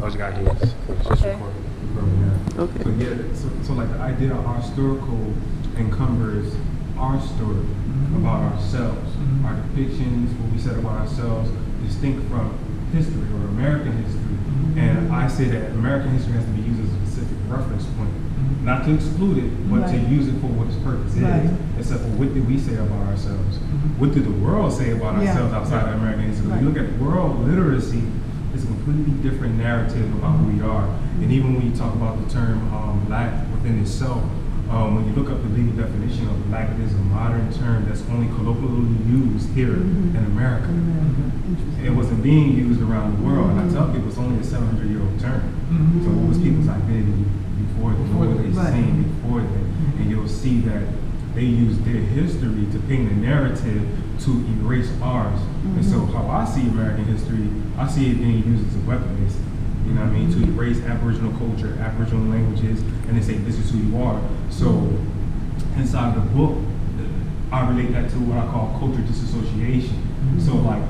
I just got his. It's just recorded. Okay. So yeah, so like the idea of our historical encumbers our story about ourselves, our depictions, what we said about ourselves, distinct from history or American history. And I say that American history has to be used as a specific reference point, not to exclude it, but to use it for what its purpose is. Except for what did we say about ourselves? What did the world say about ourselves outside of American history? When you look at world literacy, it's a completely different narrative about who we are. And even when you talk about the term black within itself, when you look up the legal definition of black, it is a modern term that's only colloquially used here in America. It wasn't being used around the world. And I tell people it's only a 700-year-old term. So what was people's identity before them? What were they saying before them? And you'll see that they use their history to paint a narrative to erase ours. And so how I see American history, I see it being used as a weapon, basically. You know what I mean? To erase Aboriginal culture, Aboriginal languages, and they say this is who you are. So inside the book, I relate that to what I call culture disassociation. So like,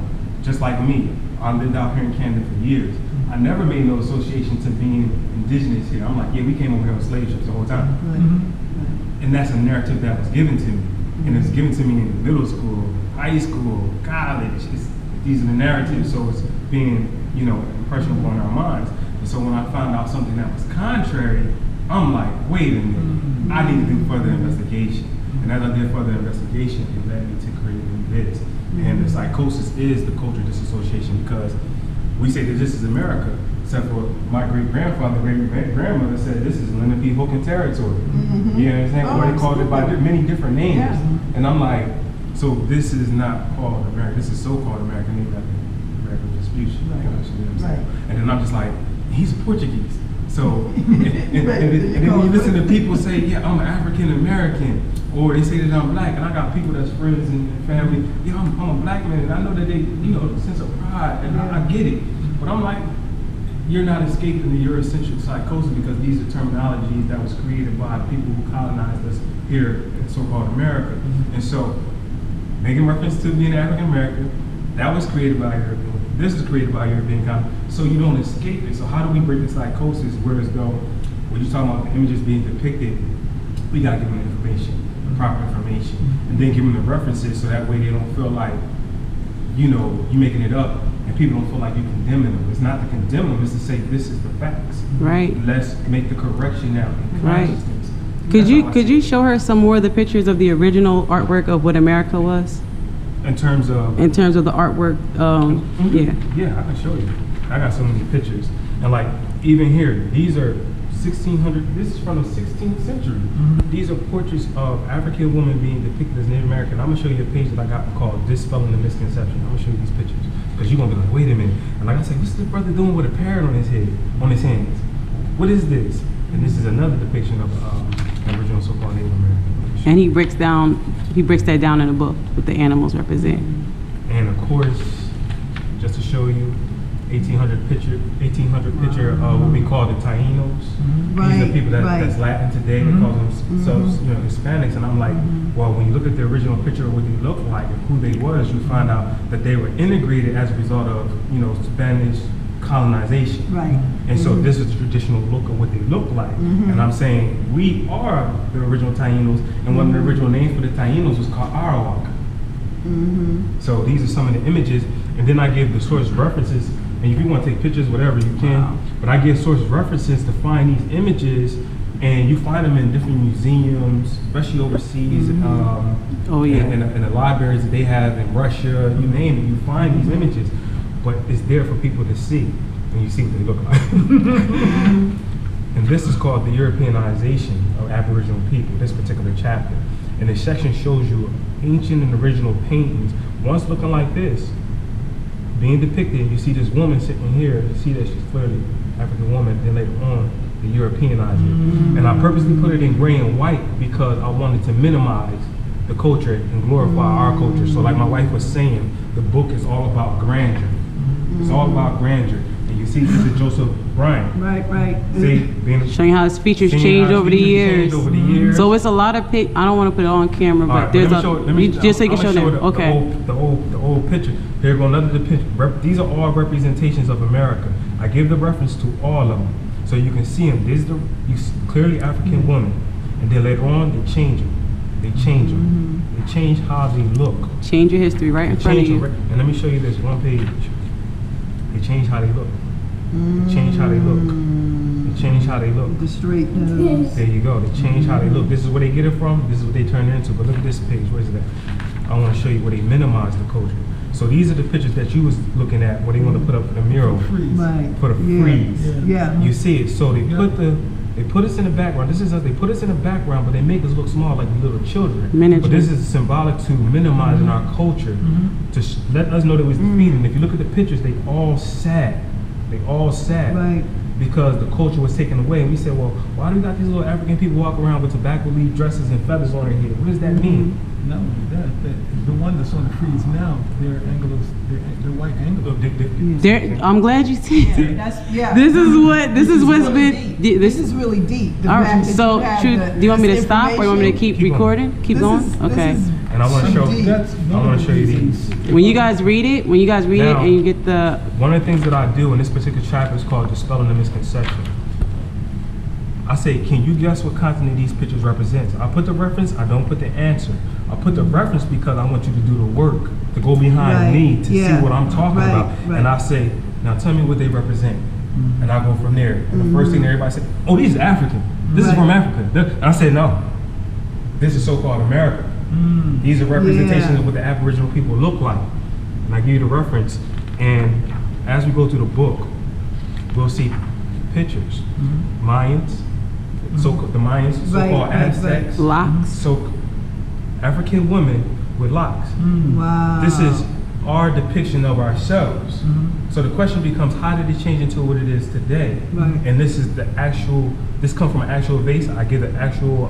just like me, I lived out here in Canada for years. I never made no association to being indigenous here. I'm like, yeah, we came over here on slave ships the whole time. And that's a narrative that was given to me. And it's given to me in middle school, high school, college. These are the narratives, so it's being, you know, impressionable in our minds. And so when I found out something that was contrary, I'm like, wait a minute, I need to do further investigation. And as I did further investigation, it led me to creating this. And the psychosis is the culture disassociation, because we say that this is America, except for my great-grandfather, great-grandmother said this is Lenape Hokan territory. You know what I'm saying? Or they called it by many different names. And I'm like, so this is not called America, this is so-called American name, like American Vespucci. You know what I'm saying? And then I'm just like, he's Portuguese. So, and then you listen to people say, yeah, I'm African-American, or they say that I'm black, and I got people that's friends and family, yeah, I'm a black man, and I know that they, you know, sense of pride, and I get it. But I'm like, you're not escaping the Eurocentric psychosis, because these are terminologies that was created by people who colonized us here in so-called America. And so, making reference to being African American, that was created by European. This is created by European colonists. So you don't escape it. So how do we break the psychosis? Whereas though, when you're talking about the images being depicted, we gotta give them the information, the proper information, and then give them the references, so that way they don't feel like, you know, you making it up, and people don't feel like you're condemning them. It's not to condemn them, it's to say this is the facts. Right. Let's make the correction now in consciousness. Could you show her some more of the pictures of the original artwork of what America was? In terms of the artwork, yeah, I can show you. I got so many pictures, and like even here, these are 1600. This is from the 16th century. These are portraits of African women being depicted as Native American. I'm gonna show you a page that I got called "Dispelling the Misconception." I'm gonna show you these pictures because you're gonna be like, wait a minute. And like I said, what's this brother doing with a parrot on his head, on his hands? What is this? And this is another depiction of original so-called Native American. And he breaks that down in a book, what the animals represent. And of course, just to show you, 1800 picture of what we call the Tainos. These are people that's Latin today. They call themselves, you know, Hispanics. And I'm like, well, when you look at the original picture of what they look like and who they was, you find out that they were integrated as a result of, you know, Spanish colonization. And so this is the traditional look of what they look like. And I'm saying we are the original Tainos, and one of the original names for the Tainos was called Arawak. So these are some of the images, and then I give the source references. And if you want to take pictures, whatever, you can. But I give source references to find these images, and you find them in different museums, especially overseas, in the libraries that they have in Russia, you name it. You find these images, but it's there for people to see, and you see what they look like. And this is called the Europeanization of Aboriginal people, this particular chapter. And this section shows you ancient and original paintings, once looking like this, being depicted. You see this woman sitting here, you see that she's clearly African woman, then later on, the Europeanized it. And I purposely put it in gray and white because I wanted to minimize the culture and glorify our culture. So like my wife was saying, the book is all about grandeur. It's all about grandeur. And you see, this is Joseph Bryant. See, showing how his features changed over the years. So it's a lot of I don't want to put it on camera, but there's just so you can show them. The old picture. Here go another depiction. These are all representations of America. I give the reference to all of them, so you can see them. This is clearly African woman, and then later on they change them. They change them. They change how they look. Change your history right in front of you. And let me show you this one page. They change how they look. They change how they look. They change how they look. The straight nose. There you go. They change how they look. This is where they get it from. This is what they turn it into. But look at this page. Where is it at? I want to show you where they minimize the culture. So these are the pictures that you was looking at, what they want to put up for the mural. Right. For the freeze. Yeah. You see it. So they put us in the background. This is us. They put us in the background, but they make us look small like little children. Miniature. But this is symbolic to minimizing our culture, to let us know that it was defeated. And if you look at the pictures, they all sad. They all sad. Right. Because the culture was taken away. And we said, well, why do we got these little African people walking around with tobacco leaf dresses and feathers on their head? What does that mean? No, the one that's on the freeze now, they're Anglos, they're white Anglos. I'm glad you said. Yeah. This is what's been. This is really deep. The All right. fact that So, you have do you want me to stop, or you want me to keep Keep recording? Keep going. Okay. And I want to show. I want to show you these. When you guys read it, and you get the. One of the things that I do in this particular chapter is called Dispelling the Misconception. I say, can you guess what continent these pictures represent? I put the reference, I don't put the answer. I put the reference because I want you to do the work, to go behind me, to see what I'm talking about. And I say, now tell me what they represent. And I go from there. And the first thing everybody said, oh, these are African. This is from Africa. And I say, no, this is so-called America. These are representations of what the Aboriginal people look like. And I give you the reference. And as we go through the book, we'll see pictures. Mayans, the Mayans, so-called Aztecs, locks. So African women with locks. Wow. This is our depiction of ourselves. So the question becomes, how did it change into what it is today? And this is this comes from an actual vase. I give the actual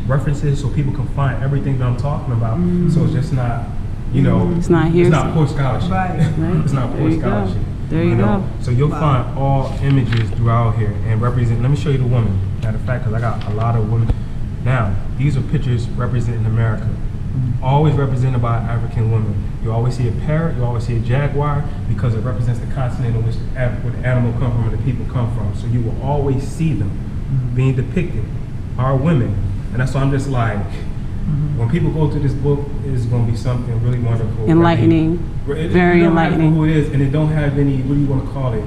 references so people can find everything that I'm talking about. So it's just not, it's not here. It's not poor scholarship. It's not poor scholarship. There you go. So you'll find all images throughout here and represent. Let me show you the woman. Matter of fact, because I got a lot of women. Now, these are pictures representing America. Always represented by African women. You always see a parrot, you always see a jaguar, because it represents the continent in which where the animal come from and the people come from. So you will always see them being depicted, are women. And that's why I'm just like, when people go through this book, it's going to be something really wonderful. Enlightening. Very enlightening. Who it is, and it don't have any, what do you want to call it,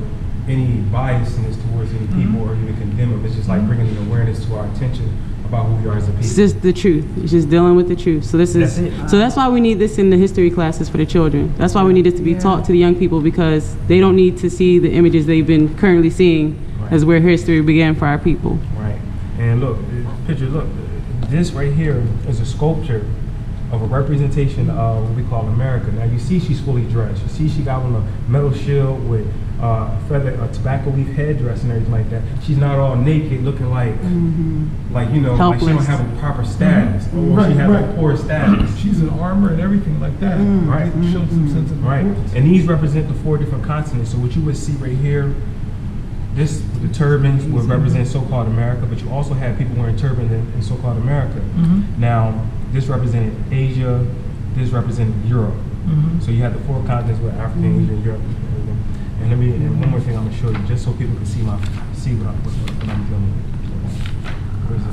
any biasness towards any people or even condemn them. It's just like bringing an awareness to our attention about who we are as a people. It's just the truth. It's just dealing with the truth. So that's why we need this in the history classes for the children. That's why we need this to be taught to the young people, because they don't need to see the images they've been currently seeing as where history began for our people. Right. And look, picture, look, this right here is a sculpture of a representation of what we call America. Now you see she's fully dressed. You see she got on a metal shield with a tobacco leaf headdress and everything like that. She's not all naked looking like like she don't have a proper status. Or she has a poor status. She's in armor and everything like that. Right. It shows some sense of importance. And these represent the 4 different continents. So what you would see right here, the turbans would represent so-called America, but you also have people wearing turbans in so-called America. Now, this represented Asia, this represented Europe. So you had the 4 continents with Africa, Asia, and Europe. And one more thing I'm gonna show you, just so people can see what I'm dealing with. Where is it?